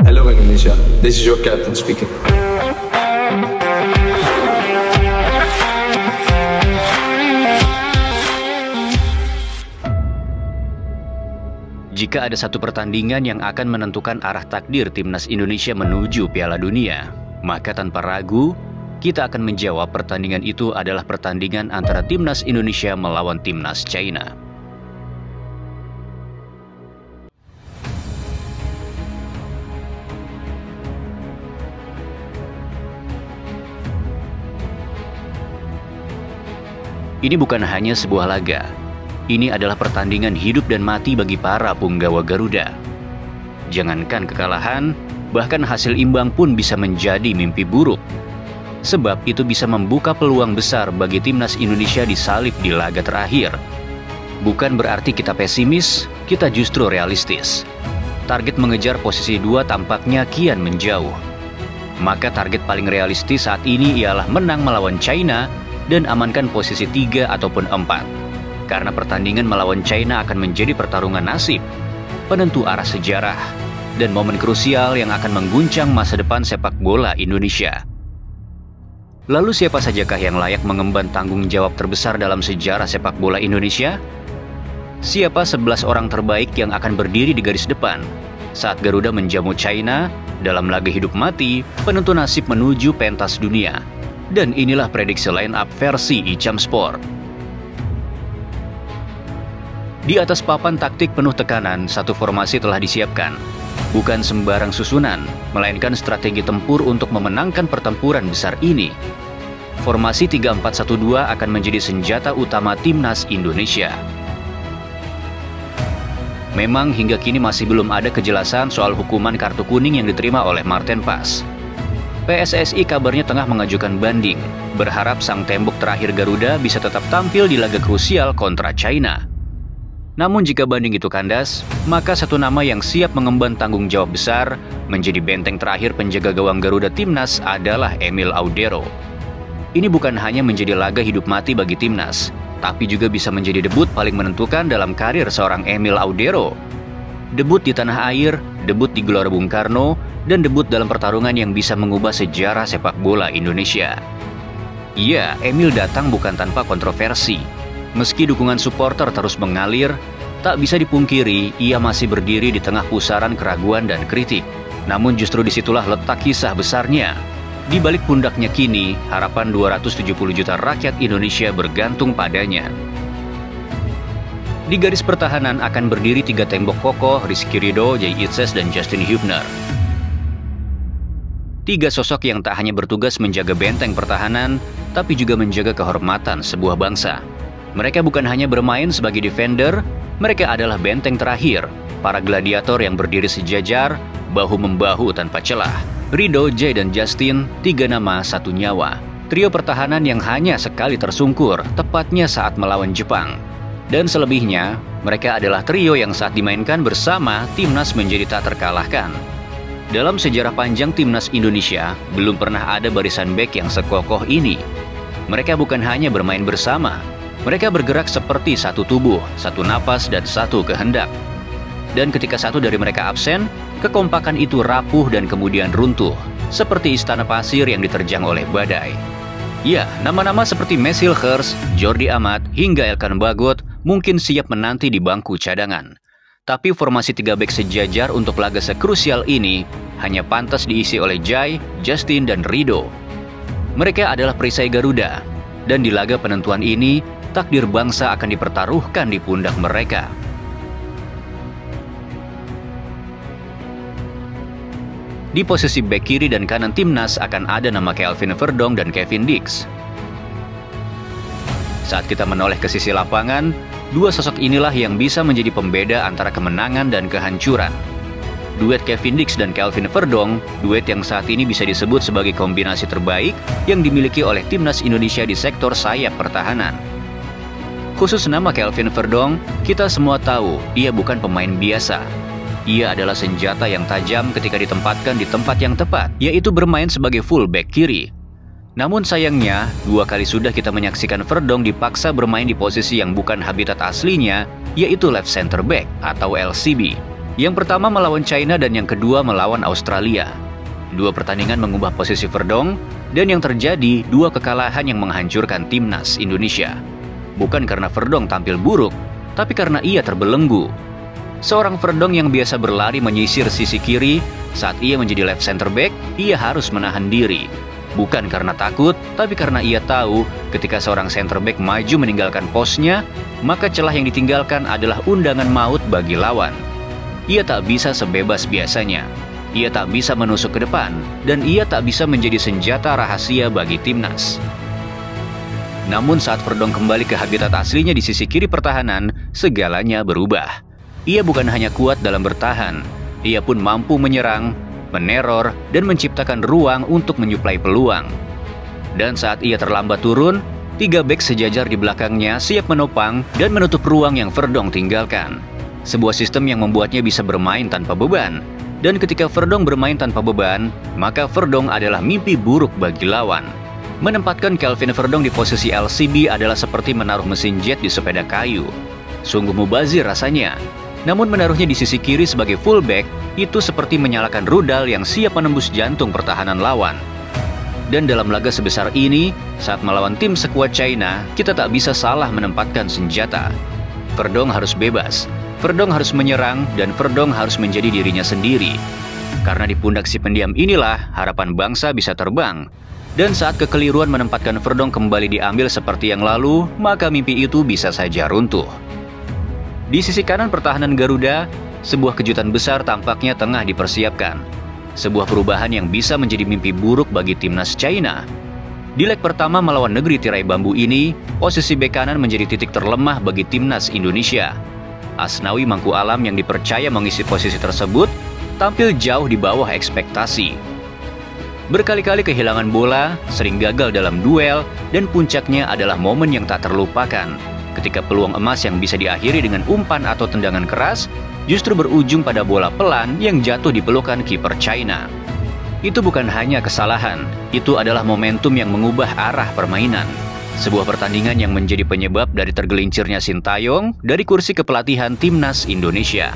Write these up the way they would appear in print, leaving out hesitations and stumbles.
Hello Indonesia, this is your captain speaking. Jika ada satu pertandingan yang akan menentukan arah takdir timnas Indonesia menuju Piala Dunia, maka tanpa ragu, kita akan menjawab pertandingan itu adalah pertandingan antara timnas Indonesia melawan timnas China. Ini bukan hanya sebuah laga. Ini adalah pertandingan hidup dan mati bagi para punggawa Garuda. Jangankan kekalahan, bahkan hasil imbang pun bisa menjadi mimpi buruk. Sebab itu bisa membuka peluang besar bagi timnas Indonesia disalib di laga terakhir. Bukan berarti kita pesimis, kita justru realistis. Target mengejar posisi 2 tampaknya kian menjauh. Maka target paling realistis saat ini ialah menang melawan China dan amankan posisi 3 ataupun 4. Karena pertandingan melawan China akan menjadi pertarungan nasib, penentu arah sejarah, dan momen krusial yang akan mengguncang masa depan sepak bola Indonesia. Lalu siapa sajakah yang layak mengemban tanggung jawab terbesar dalam sejarah sepak bola Indonesia? Siapa 11 orang terbaik yang akan berdiri di garis depan saat Garuda menjamu China dalam laga hidup mati penentu nasib menuju pentas dunia? Dan inilah prediksi line up versi Icam Sport. Di atas papan taktik penuh tekanan, satu formasi telah disiapkan. Bukan sembarang susunan, melainkan strategi tempur untuk memenangkan pertempuran besar ini. Formasi 3-4-1-2 akan menjadi senjata utama timnas Indonesia. Memang hingga kini masih belum ada kejelasan soal hukuman kartu kuning yang diterima oleh Marten Pas. PSSI kabarnya tengah mengajukan banding, berharap sang tembok terakhir Garuda bisa tetap tampil di laga krusial kontra China. Namun jika banding itu kandas, maka satu nama yang siap mengemban tanggung jawab besar menjadi benteng terakhir penjaga gawang Garuda timnas adalah Emil Audero. Ini bukan hanya menjadi laga hidup mati bagi timnas, tapi juga bisa menjadi debut paling menentukan dalam karir seorang Emil Audero. Debut di tanah air, debut di Gelora Bung Karno, dan debut dalam pertarungan yang bisa mengubah sejarah sepak bola Indonesia. Iya, Emil datang bukan tanpa kontroversi. Meski dukungan supporter terus mengalir, tak bisa dipungkiri ia masih berdiri di tengah pusaran keraguan dan kritik. Namun justru disitulah letak kisah besarnya. Di balik pundaknya kini, harapan 270 juta rakyat Indonesia bergantung padanya. Di garis pertahanan akan berdiri 3 tembok kokoh, Rizky Ridho, Jay Itzes, dan Justin Hubner. 3 sosok yang tak hanya bertugas menjaga benteng pertahanan, tapi juga menjaga kehormatan sebuah bangsa. Mereka bukan hanya bermain sebagai defender, mereka adalah benteng terakhir, para gladiator yang berdiri sejajar, bahu-membahu tanpa celah. Ridho, Jay, dan Justin, 3 nama, 1 nyawa. Trio pertahanan yang hanya sekali tersungkur, tepatnya saat melawan Jepang. Dan selebihnya, mereka adalah trio yang saat dimainkan bersama, timnas menjadi tak terkalahkan. Dalam sejarah panjang timnas Indonesia, belum pernah ada barisan bek yang sekokoh ini. Mereka bukan hanya bermain bersama, mereka bergerak seperti satu tubuh, satu napas, dan satu kehendak. Dan ketika satu dari mereka absen, kekompakan itu rapuh dan kemudian runtuh, seperti istana pasir yang diterjang oleh badai. Ya, nama-nama seperti Mesil Hers, Jordi Amat, hingga Elkan Bagot mungkin siap menanti di bangku cadangan. Tapi formasi 3 bek sejajar untuk laga sekrusial ini hanya pantas diisi oleh Jay, Justin, dan Ridho. Mereka adalah perisai Garuda, dan di laga penentuan ini, takdir bangsa akan dipertaruhkan di pundak mereka. Di posisi bek kiri dan kanan timnas akan ada nama Kelvin Verdong dan Kevin Dix. Saat kita menoleh ke sisi lapangan, 2 sosok inilah yang bisa menjadi pembeda antara kemenangan dan kehancuran. Duet Kevin Dix dan Kelvin Verdong, duet yang saat ini bisa disebut sebagai kombinasi terbaik yang dimiliki oleh timnas Indonesia di sektor sayap pertahanan. Khusus nama Kelvin Verdong, kita semua tahu ia bukan pemain biasa. Ia adalah senjata yang tajam ketika ditempatkan di tempat yang tepat, yaitu bermain sebagai fullback kiri. Namun sayangnya, 2 kali sudah kita menyaksikan Verdong dipaksa bermain di posisi yang bukan habitat aslinya, yaitu left center back atau LCB. Yang pertama melawan China dan yang kedua melawan Australia. Dua pertandingan mengubah posisi Verdonk, dan yang terjadi dua kekalahan yang menghancurkan timnas Indonesia. Bukan karena Verdonk tampil buruk, tapi karena ia terbelenggu. Seorang Verdonk yang biasa berlari menyisir sisi kiri, saat ia menjadi left center back, ia harus menahan diri. Bukan karena takut, tapi karena ia tahu ketika seorang center back maju meninggalkan posnya, maka celah yang ditinggalkan adalah undangan maut bagi lawan. Ia tak bisa sebebas biasanya. Ia tak bisa menusuk ke depan, dan ia tak bisa menjadi senjata rahasia bagi timnas. Namun saat Verdonk kembali ke habitat aslinya di sisi kiri pertahanan, segalanya berubah. Ia bukan hanya kuat dalam bertahan, ia pun mampu menyerang, meneror, dan menciptakan ruang untuk menyuplai peluang. Dan saat ia terlambat turun, 3 bek sejajar di belakangnya siap menopang dan menutup ruang yang Verdonk tinggalkan. Sebuah sistem yang membuatnya bisa bermain tanpa beban. Dan ketika Verdonk bermain tanpa beban, maka Verdonk adalah mimpi buruk bagi lawan. Menempatkan Kelvin Verdonk di posisi LCB adalah seperti menaruh mesin jet di sepeda kayu. Sungguh mubazir rasanya. Namun menaruhnya di sisi kiri sebagai fullback, itu seperti menyalakan rudal yang siap menembus jantung pertahanan lawan. Dan dalam laga sebesar ini, saat melawan tim sekuat China, kita tak bisa salah menempatkan senjata. Verdonk harus bebas. Verdonk harus menyerang, dan Verdonk harus menjadi dirinya sendiri. Karena di pundak si pendiam inilah harapan bangsa bisa terbang. Dan saat kekeliruan menempatkan Verdonk kembali diambil seperti yang lalu, maka mimpi itu bisa saja runtuh. Di sisi kanan pertahanan Garuda, sebuah kejutan besar tampaknya tengah dipersiapkan. Sebuah perubahan yang bisa menjadi mimpi buruk bagi timnas China. Di leg pertama melawan negeri tirai bambu ini, posisi bek kanan menjadi titik terlemah bagi timnas Indonesia. Asnawi Mangku Alam yang dipercaya mengisi posisi tersebut tampil jauh di bawah ekspektasi. Berkali-kali kehilangan bola, sering gagal dalam duel, dan puncaknya adalah momen yang tak terlupakan ketika peluang emas yang bisa diakhiri dengan umpan atau tendangan keras justru berujung pada bola pelan yang jatuh di pelukan kiper China. Itu bukan hanya kesalahan, itu adalah momentum yang mengubah arah permainan. Sebuah pertandingan yang menjadi penyebab dari tergelincirnya Sintayong dari kursi kepelatihan timnas Indonesia.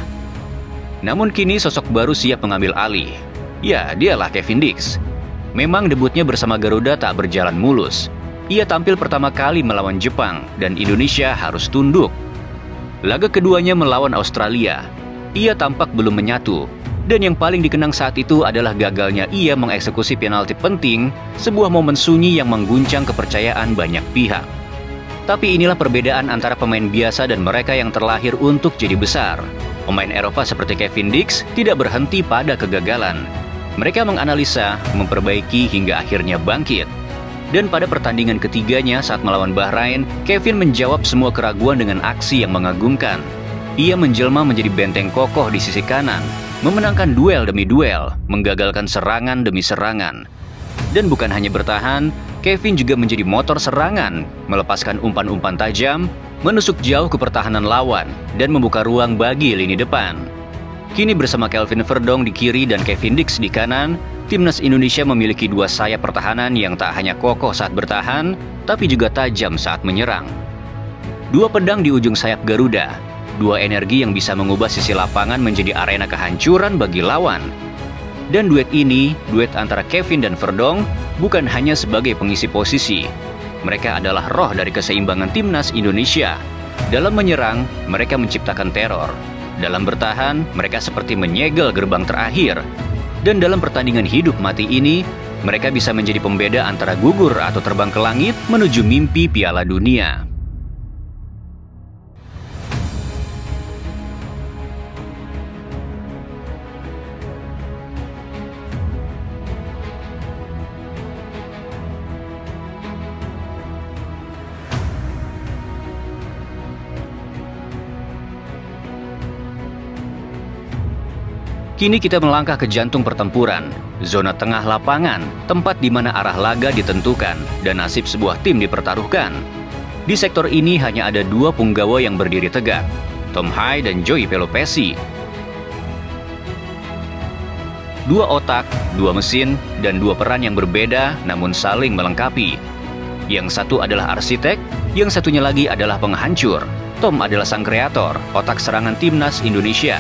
Namun kini sosok baru siap mengambil alih. Ya, dialah Kevin Dix. Memang debutnya bersama Garuda tak berjalan mulus. Ia tampil pertama kali melawan Jepang dan Indonesia harus tunduk. Laga keduanya melawan Australia. Ia tampak belum menyatu. Dan yang paling dikenang saat itu adalah gagalnya ia mengeksekusi penalti penting, sebuah momen sunyi yang mengguncang kepercayaan banyak pihak. Tapi inilah perbedaan antara pemain biasa dan mereka yang terlahir untuk jadi besar. Pemain Eropa seperti Kevin Dix tidak berhenti pada kegagalan. Mereka menganalisa, memperbaiki hingga akhirnya bangkit. Dan pada pertandingan ketiganya saat melawan Bahrain, Kevin menjawab semua keraguan dengan aksi yang mengagumkan. Ia menjelma menjadi benteng kokoh di sisi kanan, memenangkan duel demi duel, menggagalkan serangan demi serangan. Dan bukan hanya bertahan, Kevin juga menjadi motor serangan, melepaskan umpan-umpan tajam, menusuk jauh ke pertahanan lawan, dan membuka ruang bagi lini depan. Kini bersama Kelvin Verdonk di kiri dan Kevin Dix di kanan, timnas Indonesia memiliki dua sayap pertahanan yang tak hanya kokoh saat bertahan, tapi juga tajam saat menyerang. Dua pedang di ujung sayap Garuda, dua energi yang bisa mengubah sisi lapangan menjadi arena kehancuran bagi lawan. Dan duet ini, duet antara Kevin dan Verdonk, bukan hanya sebagai pengisi posisi. Mereka adalah roh dari keseimbangan timnas Indonesia. Dalam menyerang, mereka menciptakan teror. Dalam bertahan, mereka seperti menyegel gerbang terakhir. Dan dalam pertandingan hidup mati ini, mereka bisa menjadi pembeda antara gugur atau terbang ke langit menuju mimpi Piala Dunia. Kini kita melangkah ke jantung pertempuran, zona tengah lapangan, tempat di mana arah laga ditentukan dan nasib sebuah tim dipertaruhkan. Di sektor ini hanya ada dua punggawa yang berdiri tegak, Tom Hai dan Joey Pelopessi. Dua otak, dua mesin, dan dua peran yang berbeda namun saling melengkapi. Yang satu adalah arsitek, yang satunya lagi adalah penghancur. Tom adalah sang kreator, otak serangan timnas Indonesia.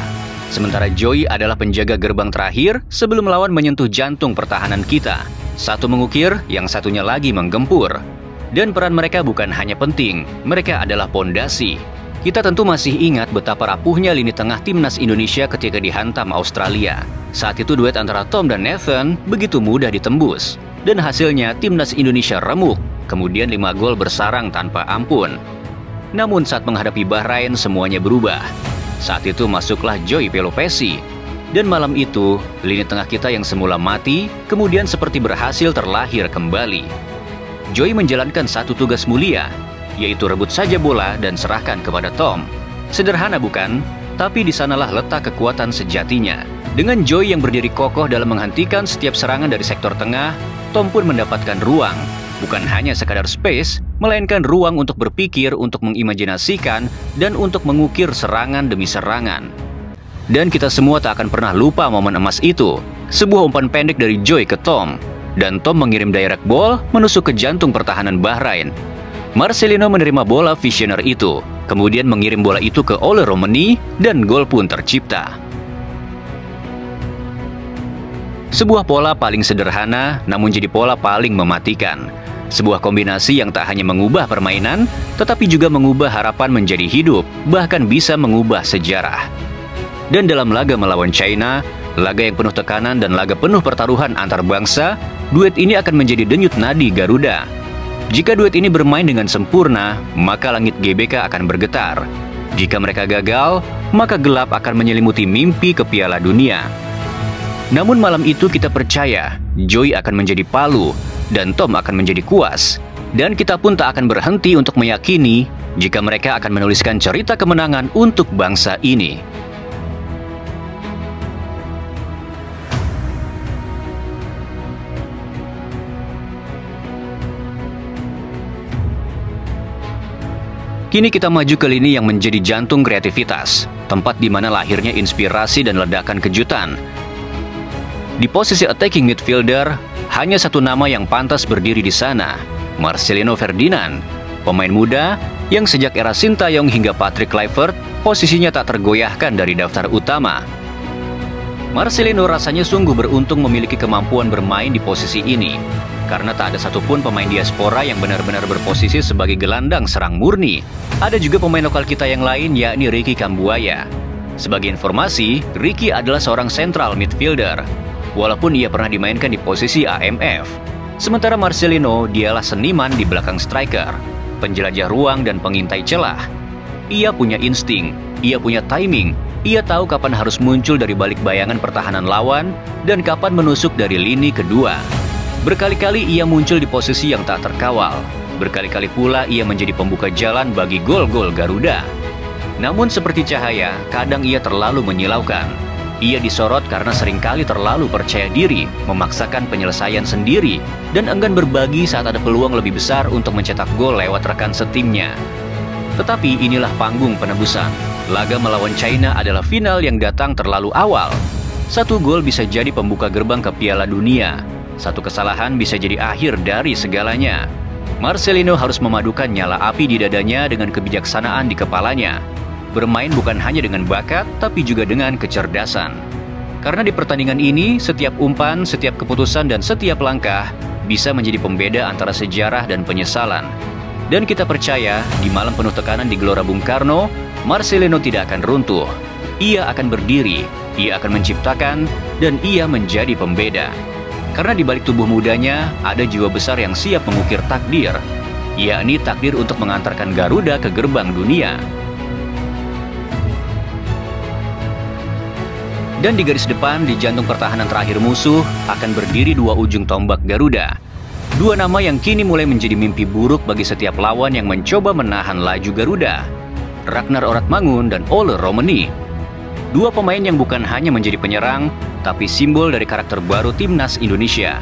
Sementara Joy adalah penjaga gerbang terakhir sebelum lawan menyentuh jantung pertahanan kita. Satu mengukir, yang satunya lagi menggempur. Dan peran mereka bukan hanya penting, mereka adalah pondasi. Kita tentu masih ingat betapa rapuhnya lini tengah timnas Indonesia ketika dihantam Australia. Saat itu duet antara Tom dan Nathan begitu mudah ditembus. Dan hasilnya timnas Indonesia remuk, kemudian 5 gol bersarang tanpa ampun. Namun saat menghadapi Bahrain semuanya berubah. Saat itu masuklah Joy Pelopessi. Dan malam itu, lini tengah kita yang semula mati, kemudian seperti berhasil terlahir kembali. Joy menjalankan satu tugas mulia, yaitu rebut saja bola dan serahkan kepada Tom. Sederhana bukan? Tapi di sanalah letak kekuatan sejatinya. Dengan Joy yang berdiri kokoh dalam menghentikan setiap serangan dari sektor tengah, Tom pun mendapatkan ruang. Bukan hanya sekadar space, melainkan ruang untuk berpikir, untuk mengimajinasikan, dan untuk mengukir serangan demi serangan. Dan kita semua tak akan pernah lupa momen emas itu. Sebuah umpan pendek dari Joy ke Tom. Dan Tom mengirim direct ball menusuk ke jantung pertahanan Bahrain. Marcelino menerima bola visioner itu, kemudian mengirim bola itu ke Ole Romani, dan gol pun tercipta. Sebuah pola paling sederhana, namun jadi pola paling mematikan. Sebuah kombinasi yang tak hanya mengubah permainan, tetapi juga mengubah harapan menjadi hidup, bahkan bisa mengubah sejarah. Dan dalam laga melawan China, laga yang penuh tekanan dan laga penuh pertaruhan antar bangsa, duet ini akan menjadi denyut nadi Garuda. Jika duet ini bermain dengan sempurna, maka langit GBK akan bergetar. Jika mereka gagal, maka gelap akan menyelimuti mimpi ke Piala Dunia. Namun malam itu kita percaya, Joy akan menjadi palu, dan Tom akan menjadi kuas. Dan kita pun tak akan berhenti untuk meyakini jika mereka akan menuliskan cerita kemenangan untuk bangsa ini. Kini kita maju ke lini yang menjadi jantung kreativitas, tempat di mana lahirnya inspirasi dan ledakan kejutan. Di posisi attacking midfielder, hanya satu nama yang pantas berdiri di sana, Marcelino Ferdinand, pemain muda yang sejak era Sintayong hingga Patrick Kluivert, posisinya tak tergoyahkan dari daftar utama. Marcelino rasanya sungguh beruntung memiliki kemampuan bermain di posisi ini, karena tak ada satupun pemain diaspora yang benar-benar berposisi sebagai gelandang serang murni. Ada juga pemain lokal kita yang lain, yakni Ricky Kambuaya. Sebagai informasi, Ricky adalah seorang central midfielder, walaupun ia pernah dimainkan di posisi AMF. Sementara Marcelino, dialah seniman di belakang striker, penjelajah ruang dan pengintai celah. Ia punya insting, ia punya timing, ia tahu kapan harus muncul dari balik bayangan pertahanan lawan dan kapan menusuk dari lini kedua. Berkali-kali ia muncul di posisi yang tak terkawal. Berkali-kali pula ia menjadi pembuka jalan bagi gol-gol Garuda. Namun seperti cahaya, kadang ia terlalu menyilaukan. Ia disorot karena seringkali terlalu percaya diri, memaksakan penyelesaian sendiri, dan enggan berbagi saat ada peluang lebih besar untuk mencetak gol lewat rekan setimnya. Tetapi inilah panggung penebusan. Laga melawan China adalah final yang datang terlalu awal. Satu gol bisa jadi pembuka gerbang ke Piala Dunia. Satu kesalahan bisa jadi akhir dari segalanya. Marcelino harus memadukan nyala api di dadanya dengan kebijaksanaan di kepalanya. Bermain bukan hanya dengan bakat, tapi juga dengan kecerdasan. Karena di pertandingan ini, setiap umpan, setiap keputusan, dan setiap langkah bisa menjadi pembeda antara sejarah dan penyesalan. Dan kita percaya, di malam penuh tekanan di Gelora Bung Karno, Marcelino tidak akan runtuh. Ia akan berdiri, ia akan menciptakan, dan ia menjadi pembeda. Karena di balik tubuh mudanya, ada jiwa besar yang siap mengukir takdir, yakni takdir untuk mengantarkan Garuda ke gerbang dunia. Dan di garis depan, di jantung pertahanan terakhir musuh, akan berdiri dua ujung tombak Garuda. Dua nama yang kini mulai menjadi mimpi buruk bagi setiap lawan yang mencoba menahan laju Garuda. Ragnar Oratmangun dan Ole Romani. Dua pemain yang bukan hanya menjadi penyerang, tapi simbol dari karakter baru timnas Indonesia.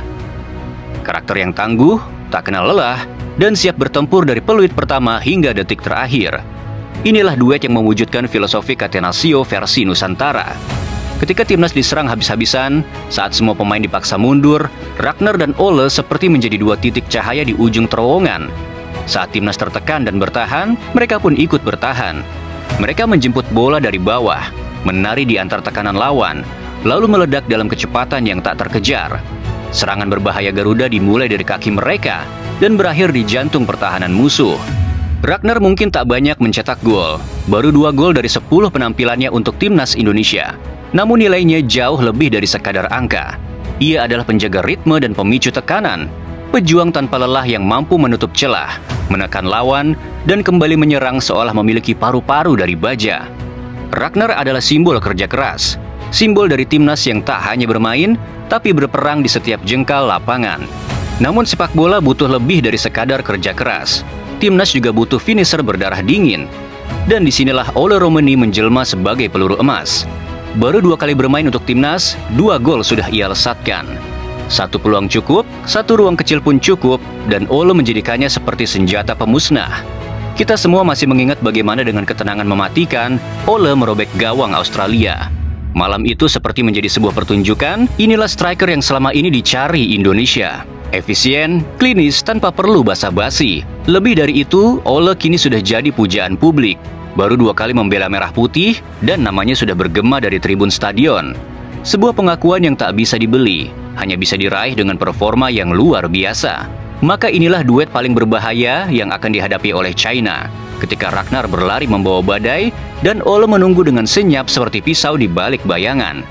Karakter yang tangguh, tak kenal lelah, dan siap bertempur dari peluit pertama hingga detik terakhir. Inilah duet yang mewujudkan filosofi Catenaccio versi Nusantara. Ketika timnas diserang habis-habisan, saat semua pemain dipaksa mundur, Ragnar dan Ole seperti menjadi dua titik cahaya di ujung terowongan. Saat timnas tertekan dan bertahan, mereka pun ikut bertahan. Mereka menjemput bola dari bawah, menari di antar tekanan lawan, lalu meledak dalam kecepatan yang tak terkejar. Serangan berbahaya Garuda dimulai dari kaki mereka dan berakhir di jantung pertahanan musuh. Ragnar mungkin tak banyak mencetak gol, baru 2 gol dari 10 penampilannya untuk timnas Indonesia. Namun nilainya jauh lebih dari sekadar angka. Ia adalah penjaga ritme dan pemicu tekanan, pejuang tanpa lelah yang mampu menutup celah, menekan lawan, dan kembali menyerang seolah memiliki paru-paru dari baja. Ragnar adalah simbol kerja keras, simbol dari timnas yang tak hanya bermain, tapi berperang di setiap jengkal lapangan. Namun sepak bola butuh lebih dari sekadar kerja keras. Timnas juga butuh finisher berdarah dingin. Dan disinilah Ole Romani menjelma sebagai peluru emas. Baru 2 kali bermain untuk timnas, 2 gol sudah ia lesatkan. 1 peluang cukup, 1 ruang kecil pun cukup, dan Ole menjadikannya seperti senjata pemusnah. Kita semua masih mengingat bagaimana dengan ketenangan mematikan, Ole merobek gawang Australia. Malam itu seperti menjadi sebuah pertunjukan, inilah striker yang selama ini dicari Indonesia. Efisien, klinis, tanpa perlu basa-basi. Lebih dari itu, Ole kini sudah jadi pujaan publik. Baru 2 kali membela merah putih, dan namanya sudah bergema dari tribun stadion. Sebuah pengakuan yang tak bisa dibeli, hanya bisa diraih dengan performa yang luar biasa. Maka inilah duet paling berbahaya yang akan dihadapi oleh China. Ketika Ragnar berlari membawa badai, dan Ole menunggu dengan senyap seperti pisau di balik bayangan.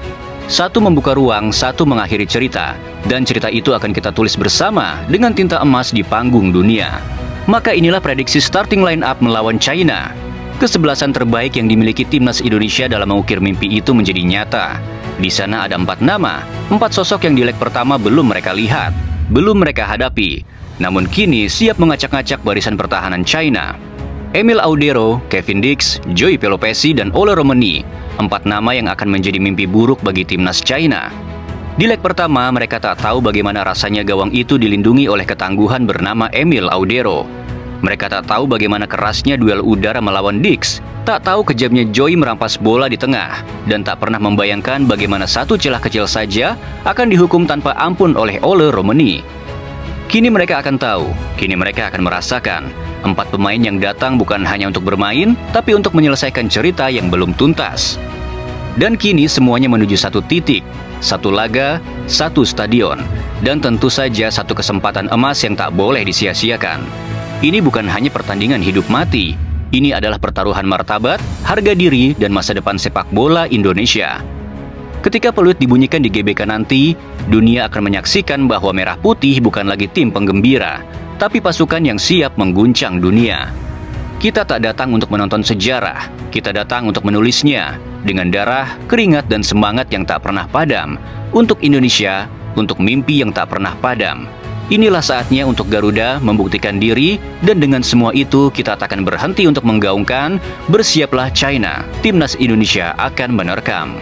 Satu membuka ruang, satu mengakhiri cerita, dan cerita itu akan kita tulis bersama dengan tinta emas di panggung dunia. Maka inilah prediksi starting line up melawan China. Kesebelasan terbaik yang dimiliki timnas Indonesia dalam mengukir mimpi itu menjadi nyata. Di sana ada 4 nama, 4 sosok yang di leg pertama belum mereka lihat, belum mereka hadapi. Namun kini siap mengacak-ngacak barisan pertahanan China. Emil Audero, Kevin Dix, Joey Pelopessi, dan Ole Romani, 4 nama yang akan menjadi mimpi buruk bagi timnas China. Di leg pertama, mereka tak tahu bagaimana rasanya gawang itu dilindungi oleh ketangguhan bernama Emil Audero. Mereka tak tahu bagaimana kerasnya duel udara melawan Dix, tak tahu kejamnya Joey merampas bola di tengah, dan tak pernah membayangkan bagaimana satu celah kecil saja akan dihukum tanpa ampun oleh Ole Romani. Kini mereka akan tahu, kini mereka akan merasakan. 4 pemain yang datang bukan hanya untuk bermain, tapi untuk menyelesaikan cerita yang belum tuntas. Dan kini semuanya menuju satu titik, satu laga, satu stadion, dan tentu saja satu kesempatan emas yang tak boleh disia-siakan. Ini bukan hanya pertandingan hidup mati, ini adalah pertaruhan martabat, harga diri, dan masa depan sepak bola Indonesia. Ketika peluit dibunyikan di GBK nanti, dunia akan menyaksikan bahwa Merah Putih bukan lagi tim penggembira, tapi pasukan yang siap mengguncang dunia. Kita tak datang untuk menonton sejarah, kita datang untuk menulisnya, dengan darah, keringat, dan semangat yang tak pernah padam, untuk Indonesia, untuk mimpi yang tak pernah padam. Inilah saatnya untuk Garuda membuktikan diri, dan dengan semua itu kita tak akan berhenti untuk menggaungkan, bersiaplah China, timnas Indonesia akan menerkam.